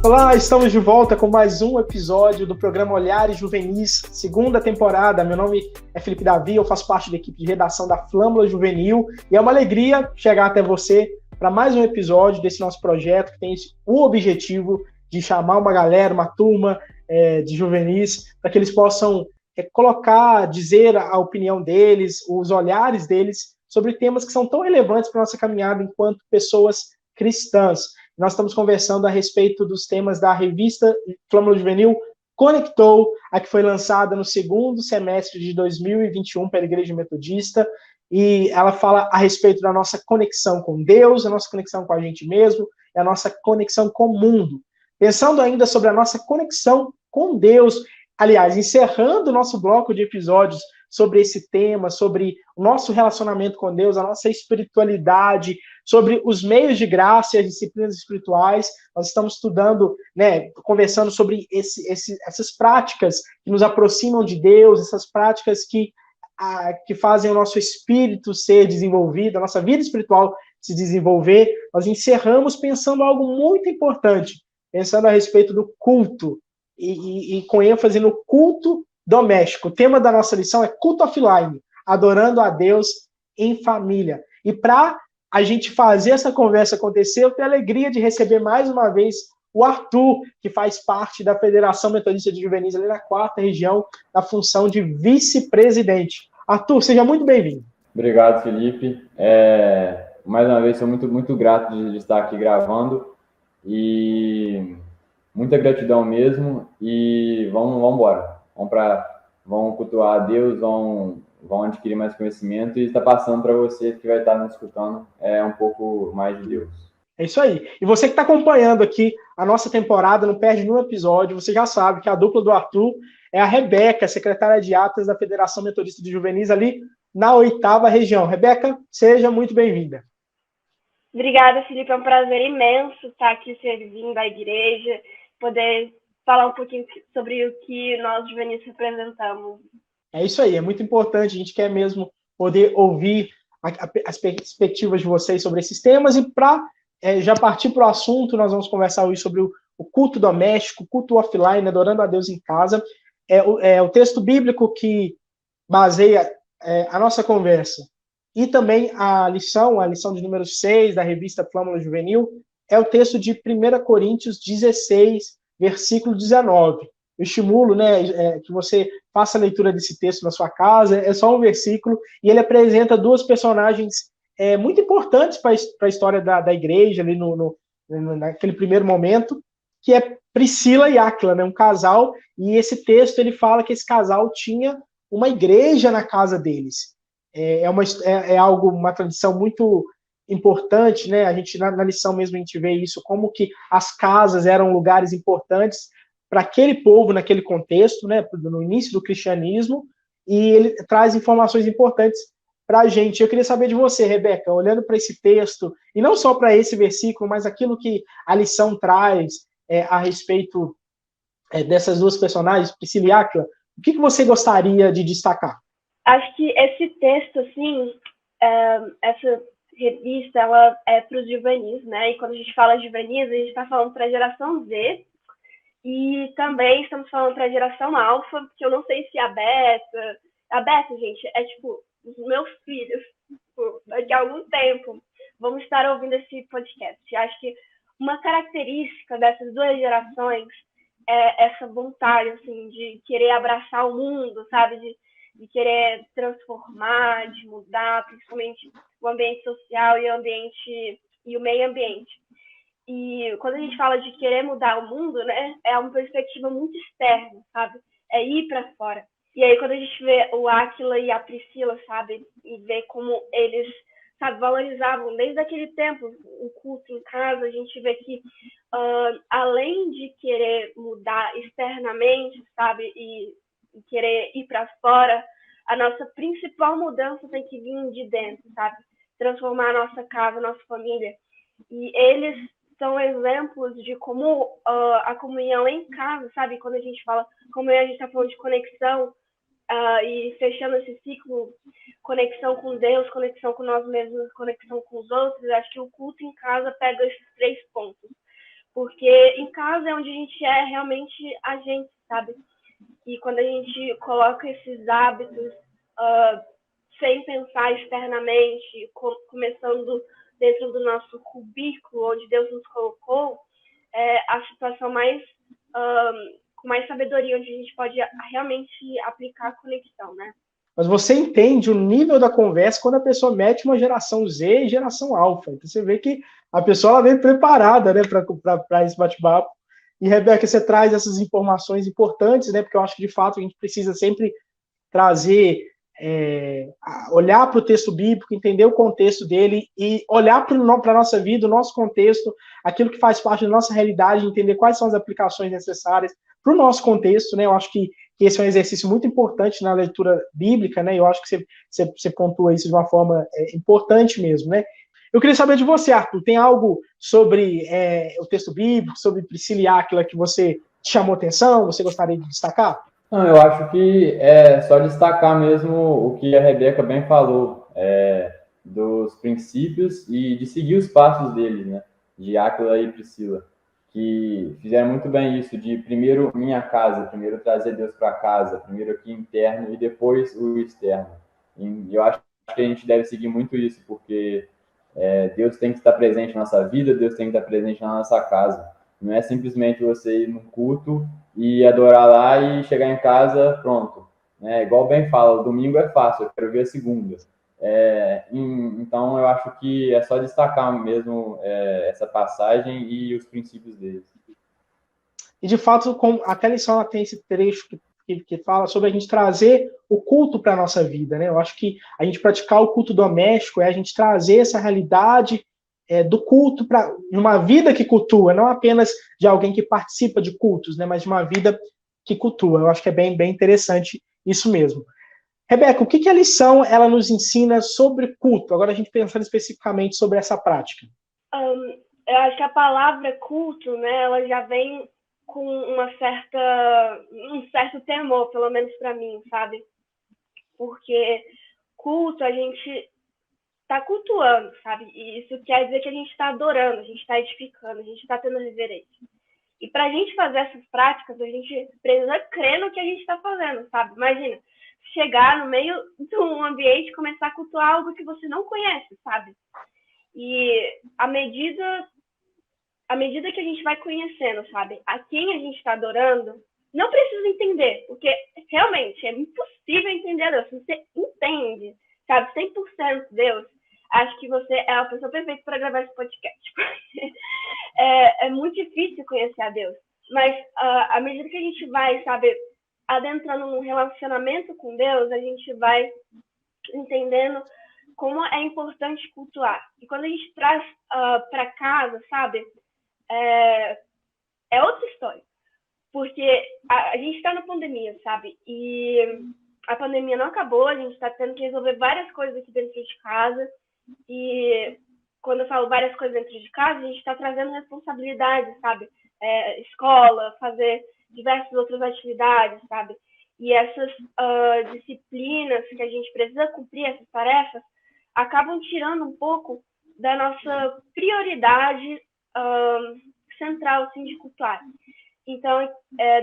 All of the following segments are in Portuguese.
Olá, estamos de volta com mais um episódio do programa Olhares Juvenis, segunda temporada. Meu nome é Felipe Davi, eu faço parte da equipe de redação da Flâmula Juvenil e é uma alegria chegar até você para mais um episódio desse nosso projeto que tem o objetivo de chamar uma galera, uma turma de juvenis, para que eles possam colocar, dizer a opinião deles, os olhares deles sobre temas que são tão relevantes para a nossa caminhada enquanto pessoas cristãs. Nós estamos conversando a respeito dos temas da revista Flâmula Juvenil Conectou, a que foi lançada no segundo semestre de 2021 pela Igreja Metodista, e ela fala a respeito da nossa conexão com Deus, a nossa conexão com a gente mesmo, e a nossa conexão com o mundo. Pensando ainda sobre a nossa conexão com Deus, aliás, encerrando o nosso bloco de episódios sobre esse tema, sobre o nosso relacionamento com Deus, a nossa espiritualidade, sobre os meios de graça e as disciplinas espirituais. Nós estamos estudando, conversando sobre essas práticas que nos aproximam de Deus, essas práticas que fazem o nosso espírito ser desenvolvido, a nossa vida espiritual se desenvolver. Nós encerramos pensando algo muito importante, pensando a respeito do culto, e com ênfase no culto doméstico. O tema da nossa lição é culto offline, adorando a Deus em família. E para a gente fazer essa conversa acontecer, eu tenho a alegria de receber mais uma vez o Arthur, que faz parte da Federação Metodista de Juvenis, ali na 4ª região, na função de vice-presidente. Arthur, seja muito bem-vindo. Obrigado, Felipe. Mais uma vez, sou muito grato de estar aqui gravando e muita gratidão mesmo. E vamos embora. Vão cultuar a Deus, vão adquirir mais conhecimento e está passando para você que vai estar nos escutando um pouco mais de Deus. É isso aí. E você que está acompanhando aqui a nossa temporada, não perde nenhum episódio, você já sabe que a dupla do Arthur é a Rebeca, secretária de atas da Federação Metodista de Juvenis, ali na 8ª região. Rebeca, seja muito bem-vinda. Obrigada, Felipe. É um prazer imenso estar aqui servindo a igreja, poder falar um pouquinho sobre o que nós juvenis representamos. É isso aí, é muito importante, a gente quer mesmo poder ouvir as perspectivas de vocês sobre esses temas, e para já partir para o assunto, nós vamos conversar hoje sobre o culto doméstico, o culto offline, adorando a Deus em casa. O texto bíblico que baseia a nossa conversa e também a lição de número 6 da revista Flâmula Juvenil, é o texto de 1 Coríntios 16, versículo 19. Eu estimulo que você faça a leitura desse texto na sua casa, é só um versículo, e ele apresenta duas personagens muito importantes para a história da igreja, ali naquele primeiro momento, que é Priscila e Áquila, um casal, e esse texto ele fala que esse casal tinha uma igreja na casa deles. Uma tradição muito importante, A gente, na lição mesmo, a gente vê isso, como que as casas eram lugares importantes para aquele povo, naquele contexto, no início do cristianismo, e ele traz informações importantes para a gente. Eu queria saber de você, Rebeca, olhando para esse texto, e não só para esse versículo, mas aquilo que a lição traz a respeito dessas duas personagens, Priscila e Áquila, o que você gostaria de destacar? Acho que esse texto, assim, essa revista, ela é para os juvenis, E quando a gente fala juvenis, a gente está falando para a geração Z, e também estamos falando para a geração alfa, porque eu não sei se a beta, gente, é tipo os meus filhos, daqui a algum tempo vão estar ouvindo esse podcast. Eu acho que uma característica dessas duas gerações é essa vontade, assim, de querer abraçar o mundo, sabe? De querer transformar, de mudar, principalmente o ambiente social e o meio ambiente. E quando a gente fala de querer mudar o mundo, é uma perspectiva muito externa, sabe? É ir para fora. E aí, quando a gente vê o Áquila e a Priscila, sabe? E vê como eles, sabe, valorizavam desde aquele tempo o culto em casa, a gente vê que, além de querer mudar externamente, sabe? E querer ir para fora, a nossa principal mudança tem que vir de dentro, sabe? Transformar a nossa casa, a nossa família. E eles são exemplos de como a comunhão em casa, sabe? Quando a gente fala comunhão, a gente está falando de conexão e fechando esse ciclo, conexão com Deus, conexão com nós mesmos, conexão com os outros. Acho que o culto em casa pega esses 3 pontos. Porque em casa é onde a gente é realmente a gente, sabe? E quando a gente coloca esses hábitos sem pensar externamente, começando dentro do nosso cubículo, onde Deus nos colocou, a situação com mais sabedoria, onde a gente pode realmente aplicar a conexão, né? Mas você entende o nível da conversa quando a pessoa mete uma geração Z e geração alfa. Então você vê que a pessoa ela vem preparada, né, para esse bate-papo. E, Rebeca, você traz essas informações importantes, né, porque eu acho que, de fato, a gente precisa sempre trazer, olhar para o texto bíblico, entender o contexto dele e olhar para a nossa vida, o nosso contexto, aquilo que faz parte da nossa realidade, entender quais são as aplicações necessárias para o nosso contexto, né? Eu acho que esse é um exercício muito importante na leitura bíblica, né? Eu acho que você pontua isso de uma forma importante mesmo, né? Eu queria saber de você, Arthur, tem algo sobre o texto bíblico, sobre Priscila e Áquila que você chamou atenção, você gostaria de destacar? Não, eu acho que é só destacar mesmo o que a Rebeca bem falou, dos princípios e de seguir os passos deles, né? De Áquila e Priscila, que fizeram muito bem isso, de primeiro minha casa, primeiro trazer Deus para casa, primeiro aqui interno e depois o externo. E eu acho que a gente deve seguir muito isso, porque Deus tem que estar presente na nossa vida, Deus tem que estar presente na nossa casa. Não é simplesmente você ir num culto e adorar lá e chegar em casa, pronto. Igual o Ben fala, o domingo é fácil, eu quero ver a segunda. Então, eu acho que é só destacar mesmo essa passagem e os princípios deles. E, de fato, até a lição ela tem esse trecho que fala sobre a gente trazer o culto para a nossa vida, né? Eu acho que a gente praticar o culto doméstico é a gente trazer essa realidade do culto para uma vida que cultua, não apenas de alguém que participa de cultos, né? Mas de uma vida que cultua. Eu acho que é bem, bem interessante isso mesmo. Rebeca, o que a lição ela nos ensina sobre culto? Agora a gente pensando especificamente sobre essa prática. Eu acho que a palavra culto, né, ela já vem com um certo temor, pelo menos para mim, sabe? Porque culto, a gente está cultuando, sabe? E isso quer dizer que a gente está adorando, a gente está edificando, a gente está tendo reverência. E para a gente fazer essas práticas, a gente precisa crer no que a gente está fazendo, sabe? Imagina, chegar no meio de um ambiente e começar a cultuar algo que você não conhece, sabe? E à medida que a gente vai conhecendo, sabe, a quem a gente está adorando, não precisa entender, porque realmente é impossível entender Deus. Se você entende, sabe, 100% Deus, acho que você é a pessoa perfeita para gravar esse podcast. É muito difícil conhecer a Deus, mas à medida que a gente vai, sabe, adentrando num relacionamento com Deus, a gente vai entendendo como é importante cultuar. E quando a gente traz para casa, sabe, é outra história. Porque a gente está na pandemia, sabe? E a pandemia não acabou, a gente está tendo que resolver várias coisas aqui dentro de casa. E quando eu falo várias coisas dentro de casa, a gente está trazendo responsabilidades, sabe? Escola, fazer diversas outras atividades, sabe? E essas disciplinas que a gente precisa cumprir, essas tarefas, acabam tirando um pouco da nossa prioridade central, assim, de cultuar. Então,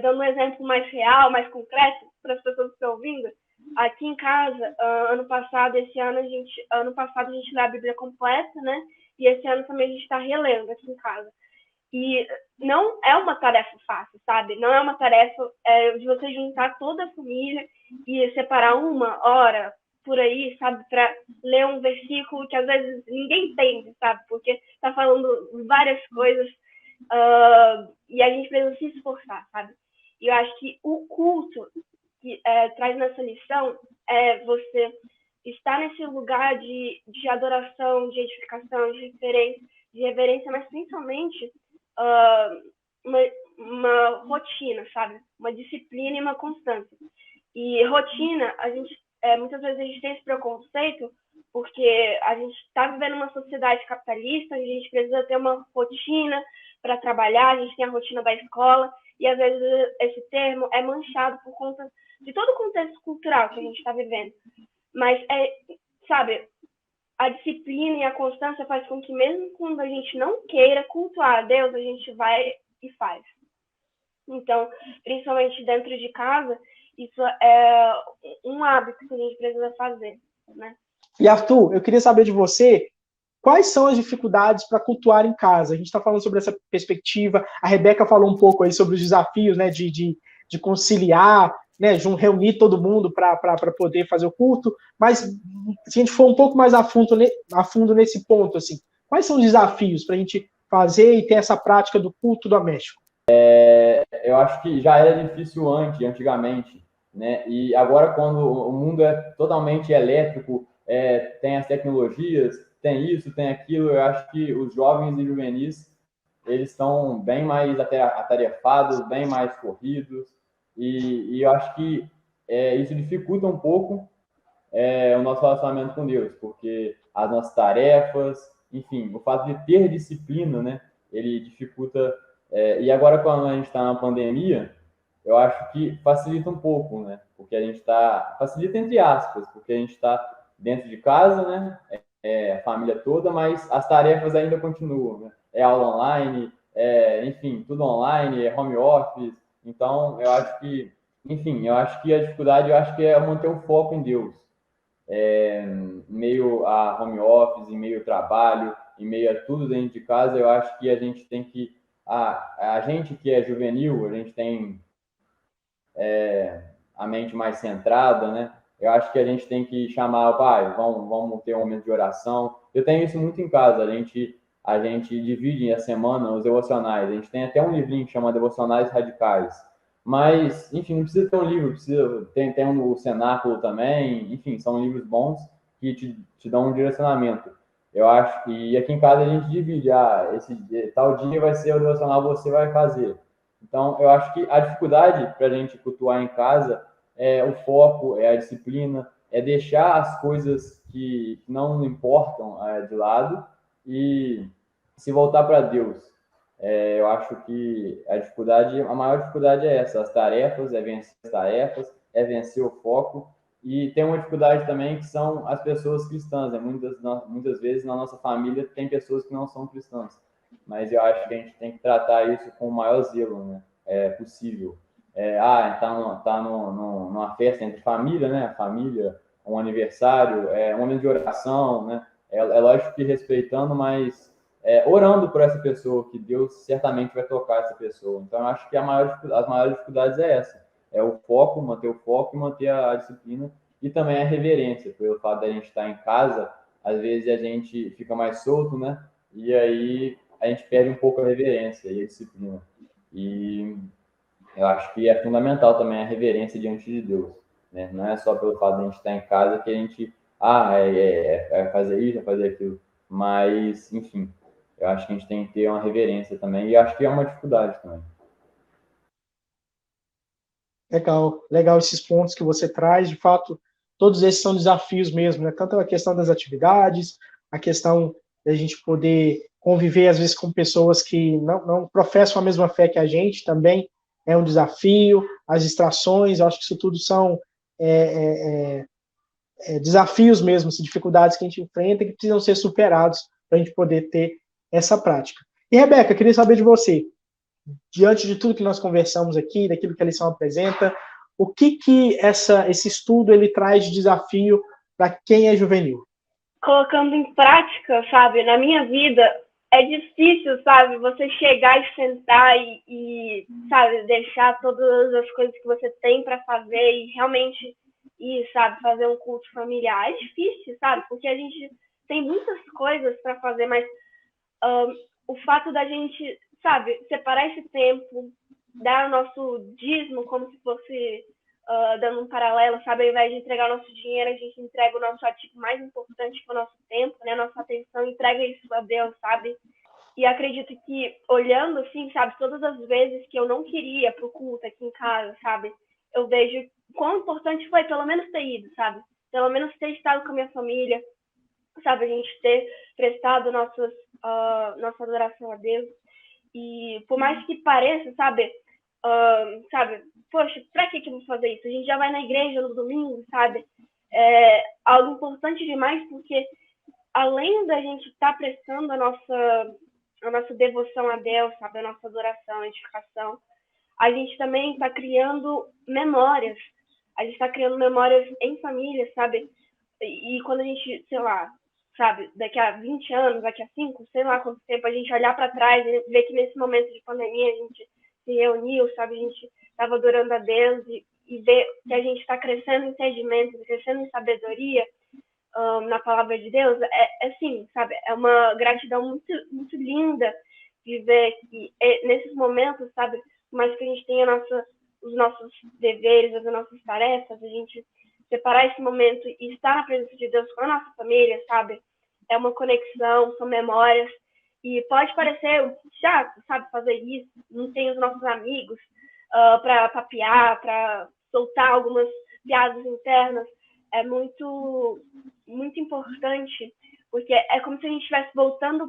dando um exemplo mais real, mais concreto, para as pessoas que estão ouvindo, aqui em casa, ano passado a gente leu a Bíblia completa, né? E esse ano também a gente está relendo aqui em casa. E não é uma tarefa fácil, sabe? Não é uma tarefa de você juntar toda a família e separar uma hora por aí, sabe? Para ler um versículo que às vezes ninguém entende, sabe? Porque está falando várias coisas e a gente precisa se esforçar, sabe? E eu acho que o culto que traz nessa lição é você estar nesse lugar de adoração, de edificação, de reverência, mas principalmente uma rotina, sabe? Uma disciplina e uma constância. E rotina, muitas vezes a gente tem esse preconceito porque a gente está vivendo uma sociedade capitalista, onde a gente precisa ter uma rotina para trabalhar, a gente tem a rotina da escola, e às vezes esse termo é manchado por conta de todo o contexto cultural que a gente está vivendo. Mas, sabe, a disciplina e a constância faz com que mesmo quando a gente não queira cultuar a Deus, a gente vai e faz. Então, principalmente dentro de casa, isso é um hábito que a gente precisa fazer, né? E Arthur, eu queria saber de você, quais são as dificuldades para cultuar em casa? A gente está falando sobre essa perspectiva, a Rebeca falou um pouco aí sobre os desafios, né, de conciliar, né, reunir todo mundo para poder fazer o culto, mas se a gente for um pouco mais a fundo nesse ponto, assim, quais são os desafios para a gente fazer e ter essa prática do culto doméstico? Eu acho que já era difícil antigamente, né? E agora, quando o mundo é totalmente elétrico, tem as tecnologias, tem isso, tem aquilo, eu acho que os jovens e juvenis, eles estão bem mais atarefados, bem mais corridos, e eu acho que isso dificulta um pouco o nosso relacionamento com Deus, porque as nossas tarefas, enfim, o fato de ter disciplina, né, ele dificulta. E agora, quando a gente está na pandemia, eu acho que facilita um pouco, né, porque a gente está, facilita entre aspas, porque a gente está dentro de casa, né, a família toda, mas as tarefas ainda continuam, né, aula online, enfim, tudo online, home office, então eu acho que, enfim, eu acho que a dificuldade, eu acho que é manter o foco em Deus, meio a home office, em meio ao trabalho, em meio a tudo dentro de casa, eu acho que a gente tem que, a gente que é juvenil, a gente tem a mente mais centrada, né? Eu acho que a gente tem que chamar o pai, vamos ter um momento de oração. Eu tenho isso muito em casa, a gente divide a semana os devocionais, a gente tem até um livrinho que chama Devocionais Radicais. Mas, enfim, não precisa ter um livro, tem o Cenáculo também, enfim, são livros bons que te dão um direcionamento. Eu acho que aqui em casa a gente divide, esse tal dia vai ser o devocional, você vai fazer. Então, eu acho que a dificuldade para a gente cultuar em casa é o foco, é a disciplina, é deixar as coisas que não importam de lado e se voltar para Deus. Eu acho que a maior dificuldade é essa, as tarefas, é vencer as tarefas, é vencer o foco, e tem uma dificuldade também que são as pessoas cristãs, né? Muitas vezes na nossa família tem pessoas que não são cristãs, mas eu acho que a gente tem que tratar isso com o maior zelo, né? Possível. Numa festa entre família, né? A família, um aniversário, um momento de oração, né? É lógico que respeitando, mas orando por essa pessoa, que Deus certamente vai tocar essa pessoa. Então, eu acho que as maiores dificuldades é essa. É o foco, manter o foco e manter a disciplina. E também a reverência, pelo fato de a gente estar em casa, às vezes a gente fica mais solto, né? E aí a gente perde um pouco a reverência e a disciplina. E eu acho que é fundamental também a reverência diante de Deus, né? Não é só pelo fato de a gente estar em casa que a gente, fazer isso, é fazer aquilo. Mas, enfim, eu acho que a gente tem que ter uma reverência também, e acho que é uma dificuldade também. Legal esses pontos que você traz, de fato, todos esses são desafios mesmo, né? Tanto a questão das atividades, a questão da gente poder conviver, às vezes, com pessoas que não professam a mesma fé que a gente, também é um desafio, as distrações, eu acho que isso tudo são desafios mesmo, dificuldades que a gente enfrenta e que precisam ser superados para a gente poder ter essa prática. E, Rebeca, queria saber de você, diante de tudo que nós conversamos aqui, daquilo que a lição apresenta, o que esse estudo ele traz de desafio para quem é juvenil? Colocando em prática, sabe, na minha vida, é difícil, sabe, você chegar e sentar e sabe, deixar todas as coisas que você tem para fazer e realmente ir, sabe, fazer um culto familiar. É difícil, sabe, porque a gente tem muitas coisas para fazer, mas o fato da gente, sabe, separar esse tempo, dar o nosso dízimo como se fosse dando um paralelo, sabe, ao invés de entregar o nosso dinheiro, a gente entrega o nosso ativo mais importante, que é o nosso tempo, né, nossa atenção, entrega isso a Deus, sabe, e acredito que, olhando assim, sabe, todas as vezes que eu não queria pro culto aqui em casa, sabe, eu vejo quão importante foi pelo menos ter ido, sabe, pelo menos ter estado com a minha família, sabe, a gente ter prestado nossa adoração a Deus. E por mais que pareça, sabe, poxa, pra que eu vou fazer isso? A gente já vai na igreja no domingo, sabe? É algo importante demais, porque além da gente estar prestando a nossa devoção a Deus, sabe, a nossa adoração, a edificação, a gente também está criando memórias. A gente está criando memórias em família, sabe? E quando a gente, sei lá, sabe, daqui a 20 anos, daqui a 5, sei lá quanto tempo, a gente olhar para trás e ver que nesse momento de pandemia a gente se reuniu, sabe? A gente estava adorando a Deus e ver que a gente está crescendo em entendimento, crescendo em sabedoria na palavra de Deus, assim, sabe? É uma gratidão muito, muito linda de ver que nesses momentos, sabe? Por mais que a gente tenha os nossos deveres, as nossas tarefas, a gente separar esse momento e estar na presença de Deus com a nossa família, sabe? É uma conexão, são memórias. E pode parecer chato, sabe, fazer isso. Não tem os nossos amigos para papear, para soltar algumas piadas internas. É muito, muito importante, porque é como se a gente estivesse voltando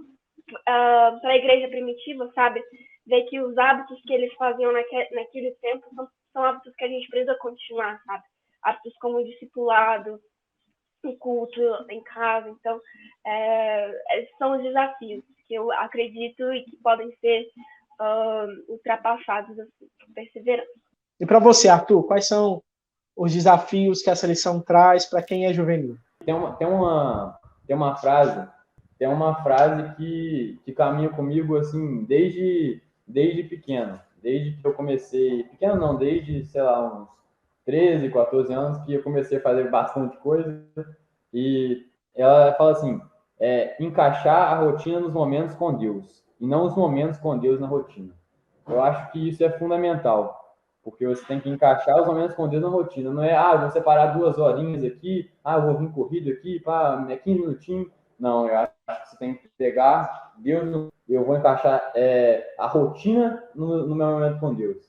para a igreja primitiva, sabe? Ver que os hábitos que eles faziam naquele tempo são hábitos que a gente precisa continuar, sabe? Hábitos como o discipulado, o culto em casa. Então, são os desafios que eu acredito e que podem ser ultrapassados assim, com perseverança. E para você, Arthur, quais são os desafios que essa lição traz para quem é juvenil? Tem uma frase que caminha comigo assim desde pequeno, desde que eu comecei, pequeno não, desde, sei lá, uns 13, 14 anos que eu comecei a fazer bastante coisa, e ela fala assim, encaixar a rotina nos momentos com Deus, e não os momentos com Deus na rotina. Eu acho que isso é fundamental, porque você tem que encaixar os momentos com Deus na rotina, não é, eu vou separar 2 horinhas aqui, eu vou vir corrido aqui, 15 minutinhos. Não, eu acho que você tem que pegar Deus, eu vou encaixar a rotina no meu momento com Deus,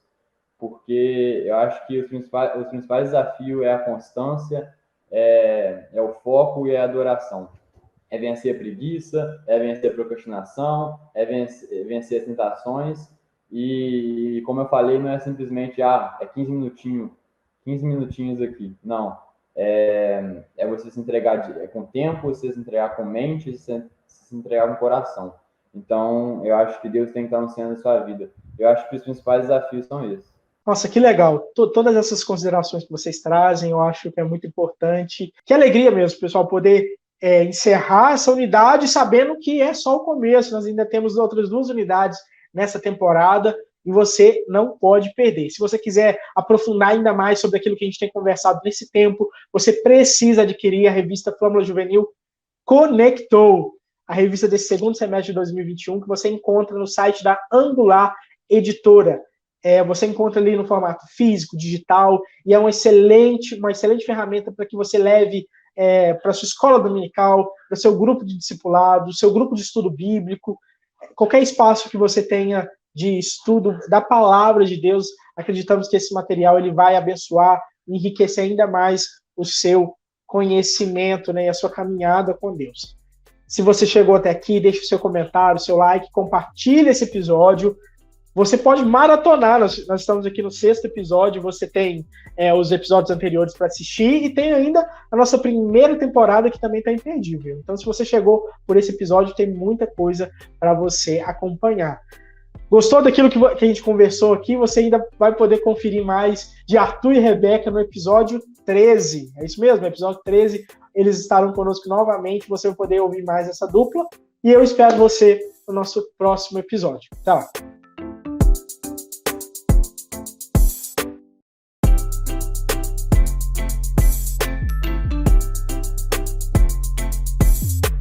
porque eu acho que os principais desafios é a constância, é o foco e a adoração. É vencer a preguiça, é vencer a procrastinação, é vencer as tentações. E como eu falei, não é simplesmente 15 minutinhos aqui. Não. É você se entregar com tempo, você se entregar com mente, você se entregar com coração. Então, eu acho que Deus tem que estar no centro da sua vida. Eu acho que os principais desafios são esses. Nossa, que legal. Todas essas considerações que vocês trazem, eu acho que é muito importante. Que alegria mesmo, pessoal, poder encerrar essa unidade sabendo que é só o começo. Nós ainda temos outras 2 unidades nessa temporada e você não pode perder. Se você quiser aprofundar ainda mais sobre aquilo que a gente tem conversado nesse tempo, você precisa adquirir a revista Flâmula Juvenil Conectou, a revista desse segundo semestre de 2021, que você encontra no site da Angular Editora. Você encontra ali no formato físico, digital, e é uma excelente ferramenta para que você leve para a sua escola dominical, para o seu grupo de discipulado, seu grupo de estudo bíblico, qualquer espaço que você tenha de estudo da palavra de Deus. Acreditamos que esse material ele vai abençoar e enriquecer ainda mais o seu conhecimento, né, e a sua caminhada com Deus. Se você chegou até aqui, deixe o seu comentário, o seu like, compartilhe esse episódio. Você pode maratonar, nós estamos aqui no 6º episódio, você tem os episódios anteriores para assistir e tem ainda a nossa primeira temporada que também está imperdível. Então, se você chegou por esse episódio, tem muita coisa para você acompanhar. Gostou daquilo que a gente conversou aqui? Você ainda vai poder conferir mais de Arthur e Rebeca no episódio 13. É isso mesmo? No episódio 13, eles estarão conosco novamente, você vai poder ouvir mais essa dupla. E eu espero você no nosso próximo episódio. Até lá!